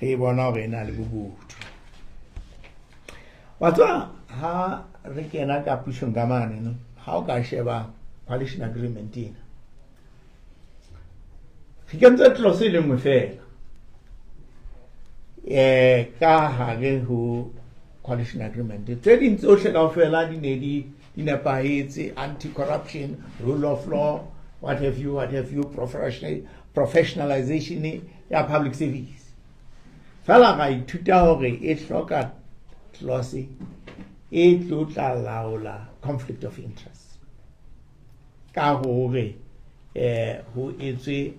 He bona re na le bobutu. Watswa ha re kena ka pushong ka mane no. Ha o ka sheba coalition agreement ena. Re kentse tlose le nngwe fela. Ka hare ho coalition agreement. Tse ding tsohle kaofela di ne di nepahetse, anti-corruption, rule of law, what have you, professionalization ya public service. Fela ga ithuta hore e hloka clause e tlo tla laola conflict of interest. Ka hore ho etswe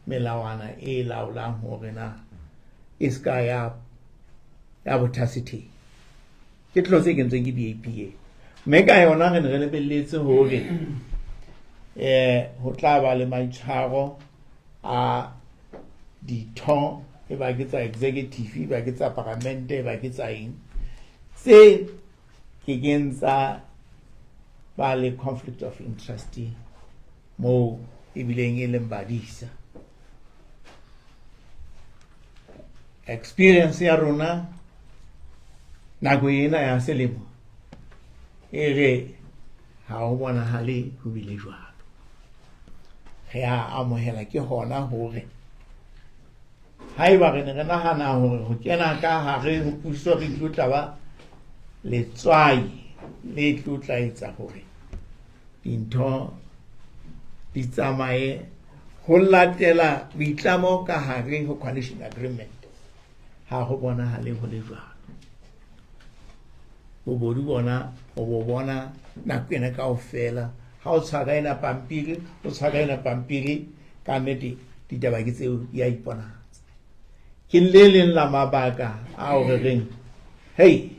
melawana e laolang hore na iska ya bothasithe. Ke clause e kentsweng ke di-APA. Mme ka yona re ne re lebelletse hore ho tla ba le maitshwaro a ditho e ba ke tsa executive, e ba ke tsa parliamente, e ba ke tsa eng se ke kentsha ba le conflict of interest mo e bileng e leng badisa. Experience ya rona nako ena ya selemo e re ha o bonahale ho bile jwalo. Re a amohela ke hona hore haeba re ne re nahana hore ho kena ka hare ho puso re tlo tla ba letswai le tlo tla etsa hore dintho di tsamaye ho latela boitlamo ka hare ho coalition agreement. Ha ho bonahale ho le jwalo. Bobodu bona o bo bona nako ena kaofela ha o tshwara ena pampiri o tshwara ena pampiri ka nnete ditaba ke tseo ya iponahatsa. Ke le leng la mabaka a o re reng hey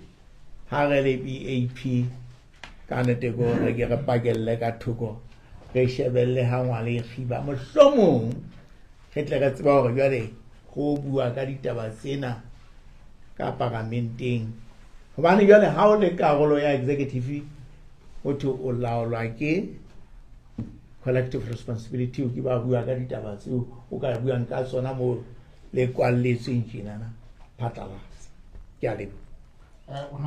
ha re le BAP ka nnete go re ke re pakelle ka thoko re shebelle ha ngwale e khiba mohlomong re tle re tseba hore jwale go bua ka ditaba tsena ka parlamenteng. Hobane jwale ha o le karolo ya executive o o laolwa ke collective responsibility o ke ba bua ka ditaba tseo o ka buang ka tsona mo le kwalletsweng tjena na phatlalatsa. Ke a leboha.